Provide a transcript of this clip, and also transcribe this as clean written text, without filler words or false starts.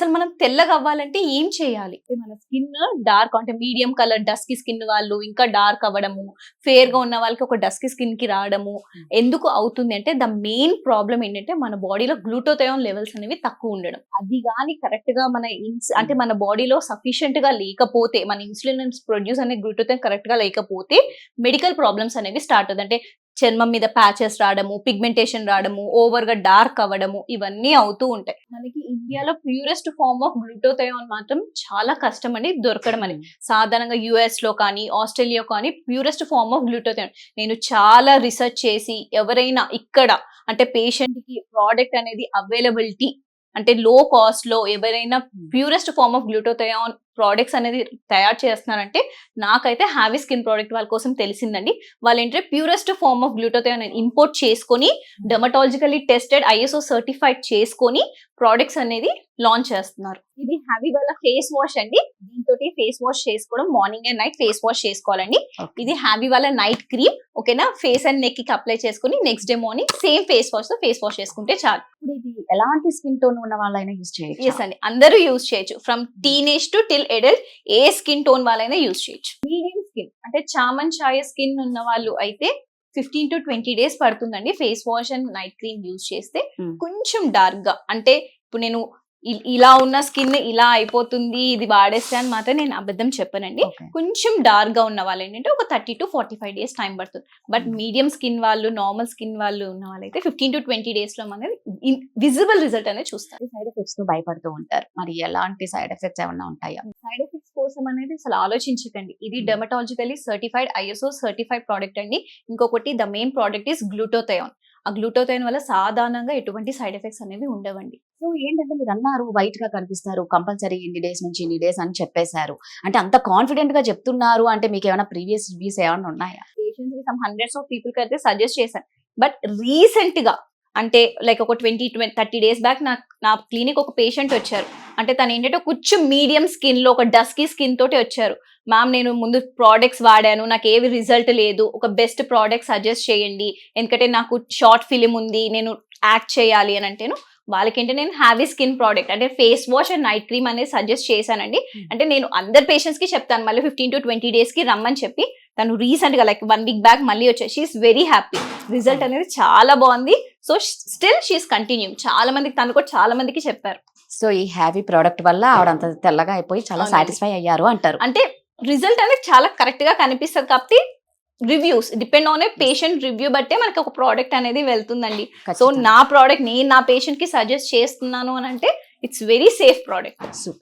అసలు మనం తెల్లగా అవ్వాలంటే ఏం చేయాలి? మన స్కిన్ డార్క్ అంటే మీడియం కలర్ డస్కీ స్కిన్ వాళ్ళు ఇంకా డార్క్ అవ్వడము, ఫేర్ గా ఉన్న వాళ్ళకి ఒక డస్కీ స్కిన్ కి రావడము ఎందుకు అవుతుంది అంటే ద మెయిన్ ప్రాబ్లం ఏంటంటే మన బాడీలో గ్లూటోథయోన్ లెవెల్స్ అనేవి తక్కువ ఉండడం. అది కానీ కరెక్ట్ గా మన అంటే మన బాడీలో సఫిషియెంట్ గా లేకపోతే, మన ఇన్సులిన్ ప్రొడ్యూస్ అనే గ్లూటోథయోన్ కరెక్ట్ గా లేకపోతే మెడికల్ ప్రాబ్లమ్స్ అనేవి స్టార్ట్ అవుతాయి. అంటే చర్మం మీద ప్యాచెస్ రావడము, పిగ్మెంటేషన్ రావడము, ఓవర్ గా డార్క్ అవ్వడము, ఇవన్నీ అవుతూ ఉంటాయి. మనకి ఇండియాలో ప్యూరెస్ట్ ఫార్మ్ ఆఫ్ గ్లూటోథయోన్ మాత్రం చాలా కష్టం అండి దొరకడం అనేది. సాధారణంగా యుఎస్ లో కానీ ఆస్ట్రేలియా కానీ ప్యూరెస్ట్ ఫార్మ్ ఆఫ్ గ్లూటోథయోన్ నేను చాలా రీసెర్చ్ చేసి ఎవరైనా ఇక్కడ అంటే పేషెంట్ కి ప్రోడక్ట్ అనేది అవైలబిలిటీ అంటే లో కాస్ట్ లో ఎవరైనా ప్యూరెస్ట్ ఫార్మ్ ఆఫ్ గ్లూటోథయోన్ ప్రోడక్ట్స్ అనేది తయారు చేస్తున్నారంటే నాకైతే హ్యావీ స్కిన్ ప్రోడక్ట్ వాళ్ళ కోసం తెలిసిందండి. వాళ్ళు ఏంటంటే ప్యూరెస్ట్ ఫార్మ్ ఆఫ్ గ్లూటోథయోన్ ఇంపోర్ట్ చేసుకొని డెర్మటాలజికల్లీ టెస్టెడ్ ఐఎస్ఓ సర్టిఫైడ్ చేసుకొని ప్రోడక్ట్స్ అనేది లాంచ్ చేస్తున్నారు. ఇది హ్యావీ వాళ్ళ ఫేస్ వాష్ అండి. దీంతో ఫేస్ వాష్ చేసుకోవడం morning and night face wash చేసుకోవాలండి. ఇది హ్యావీ వాళ్ళ నైట్ క్రీమ్ ఓకేనా, ఫేస్ అండ్ నెక్ కి అప్లై చేసుకుని next day morning same face wash తో ఫేస్ వాష్ చేసుకుంటే చాలు. ఇది ఎలాంటి స్కిన్ టోన్ ఉన్న వాళ్ళైనా యూజ్ చేయొచ్చు? ఎస్ అండి, అందరూ యూజ్ చేయొచ్చు. From teenage to till adult A skin tone వాళ్ళైనా యూజ్ చేయొచ్చు. మీడియం స్కిన్ అంటే చామన్ ఛాయ స్కిన్ ఉన్న వాళ్ళు అయితే 15 to 20 days పడుతుందండి face wash and night cream use చేస్తే. కొంచెం డార్క్ గా అంటే ఇప్పుడు నేను ఇలా ఉన్న స్కిన్ ఇలా అయిపోతుంది ఇది వాడేస్తే అని మాత్రం నేను అబద్ధం చెప్పనండి. కొంచెం డార్క్ గా ఉన్న వాళ్ళు ఏంటంటే ఒక 30 to 45 days టైం పడుతుంది. బట్ మీడియం స్కిన్ వాళ్ళు, నార్మల్ స్కిన్ వాళ్ళు ఉన్న వాళ్ళైతే 15 to 20 days లో మనది విజిబుల్ రిజల్ట్ అనేది చూస్తారు. సైడ్ ఎఫెక్ట్స్ తో భయపడుతూ ఉంటారు, మరి ఎలాంటి సైడ్ ఎఫెక్ట్స్ ఏమైనా ఉంటాయా? సైడ్ ఎఫెక్ట్స్ కోసం అనేది అసలు ఆలోచించకండి. ఇది dermatologically certified ISO certified product అండి. ఇంకొకటి ద మెయిన్ ప్రోడక్ట్ ఈస్ గ్లూటోథయోన్. ఆ గ్లూటోథయోన్ వల్ల సాధారణంగా ఎటువంటి సైడ్ ఎఫెక్ట్స్ అనేవి ఉండవండి. సో ఏంటంటే మీరు అన్నారు వైట్ గా కనిపిస్తారు, కంపల్సరీ ఇన్ని డేస్ నుంచి ఇన్ని డేస్ అని చెప్పేశారు. అంటే అంత కాన్ఫిడెంట్ గా చెప్తున్నారు అంటే మీకు ఏమైనా ప్రీవియస్ రివ్యూస్ ఏమైనా ఉన్నాయా? పేషెంట్స్ కి సమ్ హండ్రెడ్స్ ఆఫ్ పీపుల్ కి అయితే సజెస్ట్ చేశాను. బట్ రీసెంట్ గా అంటే లైక్ ఒక 20-30 days బ్యాక్ నా క్లినిక్ ఒక పేషెంట్ వచ్చారు. అంటే తను ఏంటంటే కొంచెం మీడియం స్కిన్ లో ఒక డస్కీ స్కిన్ తోటి వచ్చారు. మ్యామ్ నేను ముందు ప్రోడక్ట్స్ వాడాను, నాకు ఏవి రిజల్ట్ లేదు, ఒక బెస్ట్ ప్రోడక్ట్ సజెస్ట్ చేయండి, ఎందుకంటే నాకు షార్ట్ ఫిలిం ఉంది, నేను యాక్ట్ చేయాలి అని అంటేను వాళ్ళకేంటే నేను హ్యావీ స్కిన్ ప్రోడక్ట్ అంటే face wash and night cream అనేది సజెస్ట్ చేశానండి. అంటే నేను అందరు పేషెంట్స్ కి చెప్తాను మళ్ళీ 15 to 20 days కి రమ్మని చెప్పి. తను రీసెంట్ గా లైక్ 1 week బ్యాక్ మళ్ళీ వచ్చారు. షీఈస్ వెరీ హ్యాపీ, రిజల్ట్ అనేది చాలా బాగుంది. So still she's continue. చాలా మందికి తను కూడా చాలా మందికి చెప్పారు. సో ఈ హ్యావీ ప్రోడక్ట్ వల్ల ఆవిడంత తెల్లగా అయిపోయి చాలా సాటిస్ఫై అయ్యారు అంటారు. అంటే రిజల్ట్ అనేది చాలా కరెక్ట్ గా కనిపిస్తుంది కాబట్టి reviews depend on a patient review బట్టే మనకి ఒక ప్రోడక్ట్ అనేది వెళ్తుందండి. సో నా ప్రోడక్ట్ నేను నా పేషెంట్ కి సజెస్ట్ చేస్తున్నాను అని అంటే it's very safe product. Super.